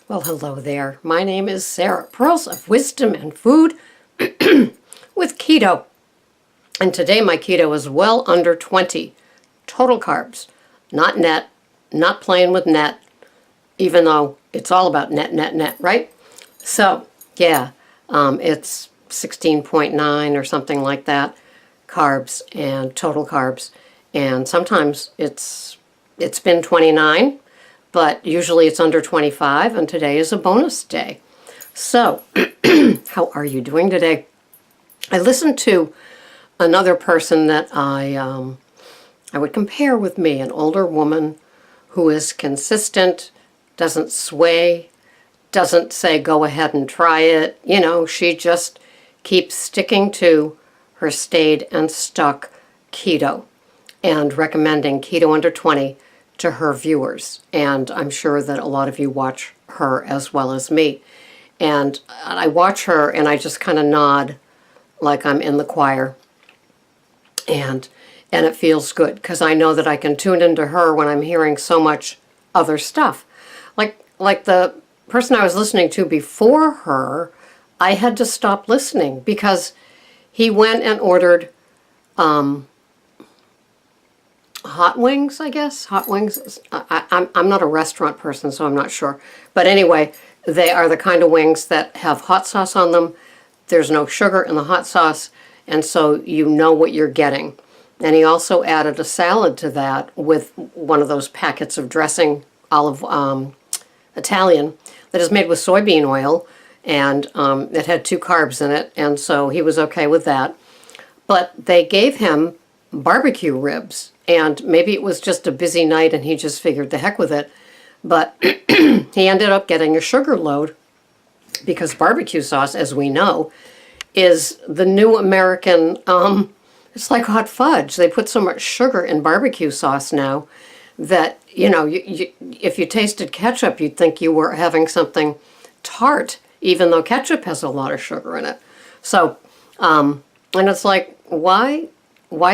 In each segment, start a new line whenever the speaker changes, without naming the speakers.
Well, hello there. My name is Sarah, Pearls of Wisdom and Food with keto. And today my keto is well under 20 total carbs, not net, not playing with net, even though it's all about net, right? So, yeah, it's 16.9 or something like that, carbs and total carbs. And sometimes it's been 29, but usually it's under 25, and today is a bonus day. So, how are you doing today? I listened to another person that I would compare with me, an older woman who is consistent, doesn't sway, doesn't say go ahead and try it. You know, she just keeps sticking to her stayed and stuck keto and recommending keto under 20 to her viewers. And I'm sure that a lot of you watch her as well as me. And I watch her and I just kind of nod like I'm in the choir. And it feels good because I know that I can tune into her when I'm hearing so much other stuff. Like the person I was listening to before her, I had to stop listening because he went and ordered hot wings, I guess. Hot wings. I'm not a restaurant person, so I'm not sure. But anyway, they are the kind of wings that have hot sauce on them. There's no sugar in the hot sauce, and so you know what you're getting. And he also added a salad to that with one of those packets of dressing, olive Italian, that is made with soybean oil, and it had 2 carbs in it, and so he was okay with that. But they gave him barbecue ribs, and maybe it was just a busy night and he just figured the heck with it. But he ended up getting a sugar load because barbecue sauce, as we know, is the new American, it's like hot fudge. They put so much sugar in barbecue sauce now that, you know, if you tasted ketchup, you'd think you were having something tart, even though ketchup has a lot of sugar in it. So, and it's like, why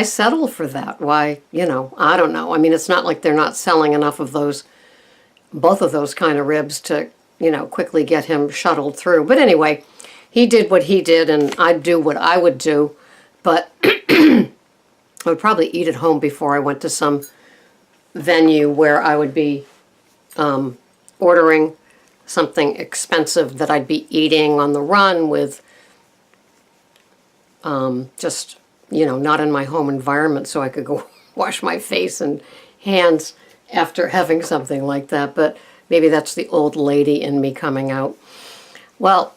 settle for that? Why, you know, I don't know. I mean, it's not like they're not selling enough of those, both of those kind of ribs to, you know, quickly get him shuttled through. But anyway, he did what he did, and I'd do what I would do. But I would probably eat at home before I went to some venue where I would be ordering something expensive that I'd be eating on the run with just, you know, not in my home environment, so I could go wash my face and hands after having something like that. But maybe that's the old lady in me coming out. Well,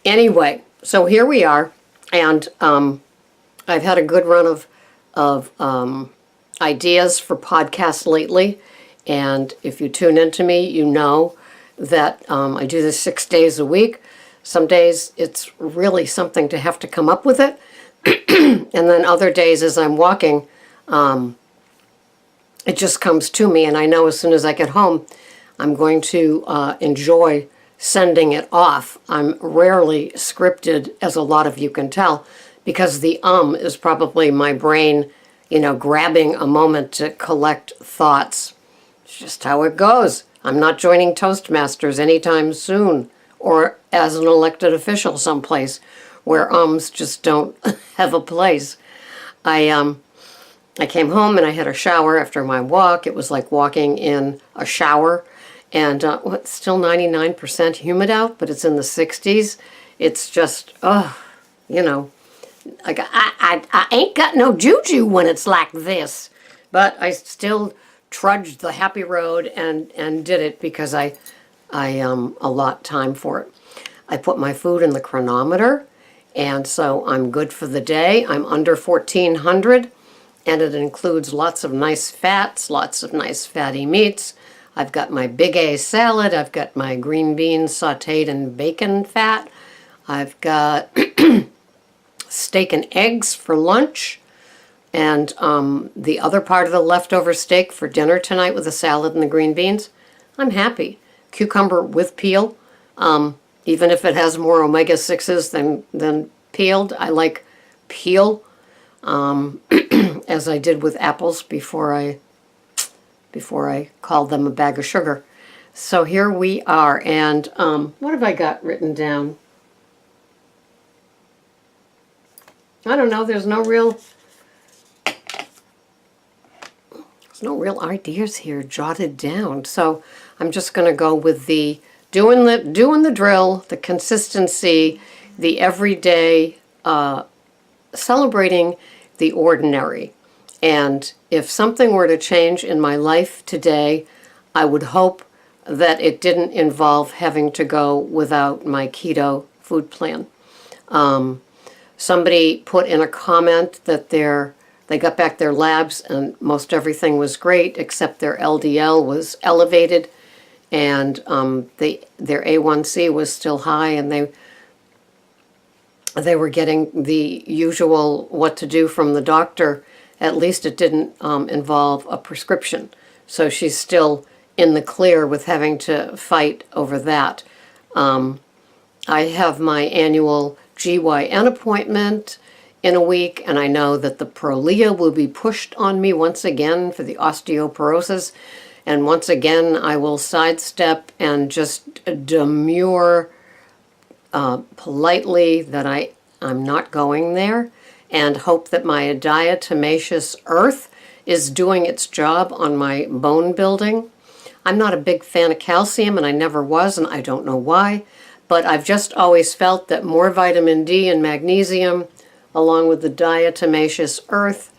anyway, so here we are, and I've had a good run of ideas for podcasts lately, and if you tune into me, you know that I do this 6 days a week. Some days it's really something to have to come up with it, and then other days as I'm walking, it just comes to me, and I know as soon as I get home, I'm going to enjoy sending it off. I'm rarely scripted, as a lot of you can tell, because the is probably my brain, you know, grabbing a moment to collect thoughts. It's just how it goes. I'm not joining Toastmasters anytime soon, or as an elected official someplace where just don't have a place. I came home and I had a shower after my walk. It was like walking in a shower, and it's still 99% humid out, but it's in the 60s. It's just, you know, like I ain't got no juju when it's like this, but I still trudged the happy road and did it because I allot time for it. I put my food in the chronometer, and so I'm good for the day. I'm under 1400, and it includes lots of nice fats, lots of nice fatty meats. I've got my Big A salad. I've got my green beans sauteed in bacon fat. I've got steak and eggs for lunch, and the other part of the leftover steak for dinner tonight with the salad and the green beans. I'm happy. Cucumber with peel, even if it has more omega-6s than peeled. I like peel, as I did with apples before I called them a bag of sugar. So here we are, and what have I got written down? I don't know. There's no real ideas here jotted down. So I'm just going to go with the doing the drill, the consistency, the everyday, celebrating the ordinary. And if something were to change in my life today, I would hope that it didn't involve having to go without my keto food plan. Somebody put in a comment that they got back their labs and most everything was great except their LDL was elevated, and their A1C was still high, and they were getting the usual what to do from the doctor. At least it didn't involve a prescription. So she's still in the clear with having to fight over that. I have my annual GYN appointment in a week, and I know that the Prolia will be pushed on me once again for the osteoporosis. And once again, I will sidestep and just demur politely that I'm not going there, and hope that my diatomaceous earth is doing its job on my bone building. I'm not a big fan of calcium, and I never was, and I don't know why, but I've just always felt that more vitamin D and magnesium, along with the diatomaceous earth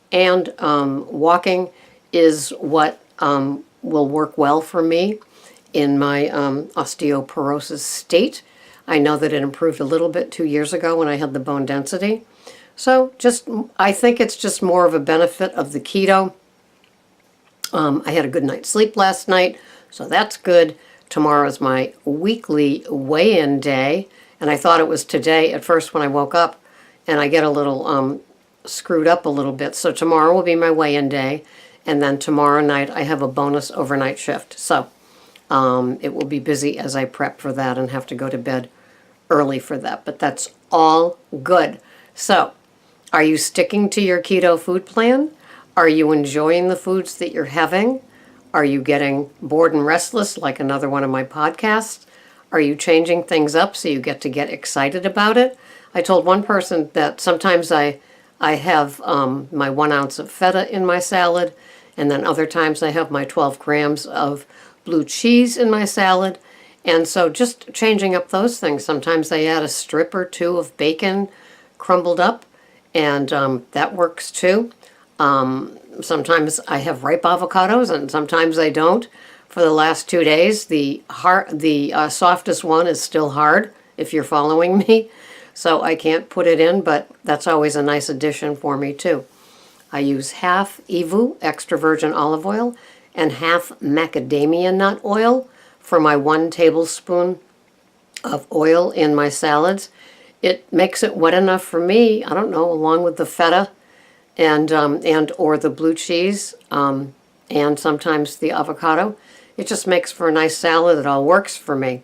and walking, is what will work well for me in my osteoporosis state. I know that it improved a little bit 2 years ago when I had the bone density. So I think it's just more of a benefit of the keto. I had a good night's sleep last night, so that's good. Tomorrow is my weekly weigh-in day, and I thought it was today at first when I woke up, and I get a little screwed up a little bit. So tomorrow will be my weigh-in day, and then tomorrow night I have a bonus overnight shift. So it will be busy as I prep for that and have to go to bed early for that, but that's all good. So, are you sticking to your keto food plan? Are you enjoying the foods that you're having? Are you getting bored and restless like another one of my podcasts? Are you changing things up so you get excited about it? I told one person that sometimes I have my 1 ounce of feta in my salad, and then other times I have my 12 grams of blue cheese in my salad. And so just changing up those things. Sometimes I add a strip or two of bacon crumbled up, and that works too. Sometimes I have ripe avocados, and sometimes I don't. For the last 2 days, the softest one is still hard, if you're following me. So I can't put it in, but that's always a nice addition for me too. I use half EVOO extra virgin olive oil and half macadamia nut oil for my 1 tablespoon of oil in my salads. It makes it wet enough for me, I don't know, along with the feta and or the blue cheese and sometimes the avocado. It just makes for a nice salad. It all works for me.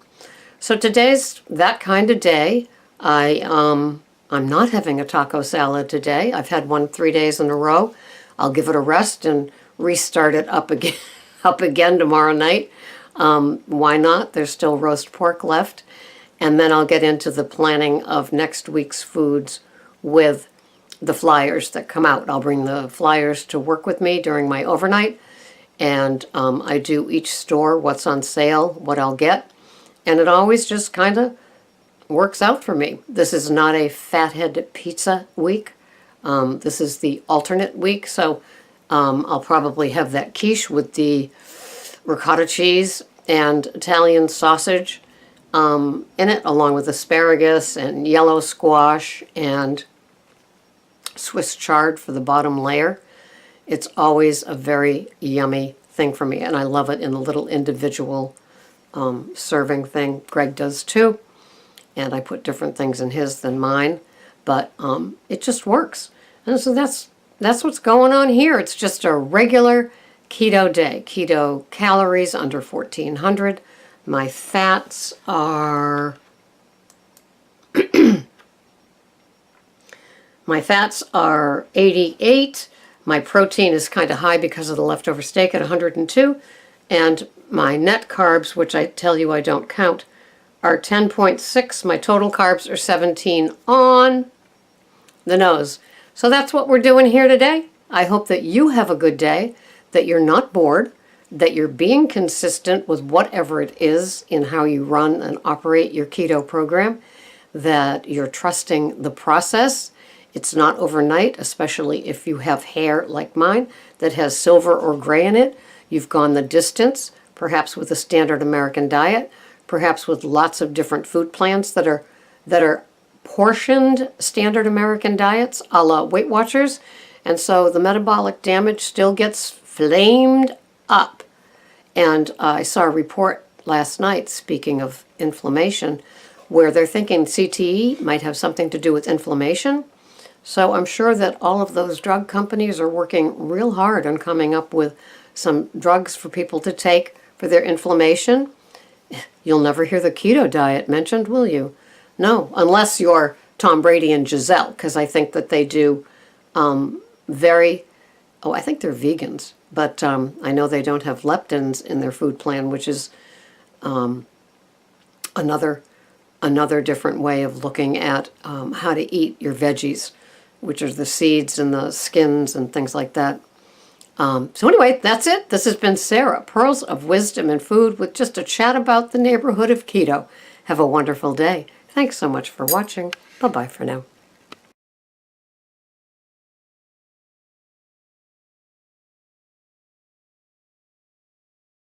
So today's that kind of day. I'm not having a taco salad today. I've had one 3 days in a row. I'll give it a rest and restart it up again tomorrow night. Why not? There's still roast pork left. And then I'll get into the planning of next week's foods with the flyers that come out. I'll bring the flyers to work with me during my overnight, and I do each store what's on sale, what I'll get, and it always just kind of works out for me. This is not a fathead pizza week. This is the alternate week, so I'll probably have that quiche with the ricotta cheese and Italian sausage in it, along with asparagus and yellow squash and Swiss chard for the bottom layer. It's always a very yummy thing for me, and I love it in a little individual serving thing. Greg does too, and I put different things in his than mine, but it just works. And so that's what's going on here. It's just a regular keto day. Keto calories under 1,400. My fats are my fats are 88. My protein is kind of high because of the leftover steak at 102. And my net carbs, which I tell you I don't count, are 10.6. My total carbs are 17 on the nose. So that's what we're doing here today. I hope that you have a good day, that you're not bored, that you're being consistent with whatever it is in how you run and operate your keto program, that you're trusting the process. It's not overnight, especially if you have hair like mine that has silver or gray in it. You've gone the distance, perhaps with a standard American diet, perhaps with lots of different food plans that are portioned standard American diets, a la Weight Watchers. And so the metabolic damage still gets flamed up. And I saw a report last night, speaking of inflammation, where they're thinking CTE might have something to do with inflammation. So I'm sure that all of those drug companies are working real hard on coming up with some drugs for people to take for their inflammation. You'll never hear the keto diet mentioned, will you? No, unless you're Tom Brady and Giselle, because I think that they do I think they're vegans, but I know they don't have leptins in their food plan, which is another different way of looking at how to eat your veggies, which are the seeds and the skins and things like that. So anyway, that's it. This has been Sarah, Pearls of Wisdom in Food, with just a chat about the neighborhood of keto. Have a wonderful day. Thanks so much for watching. Bye-bye for now.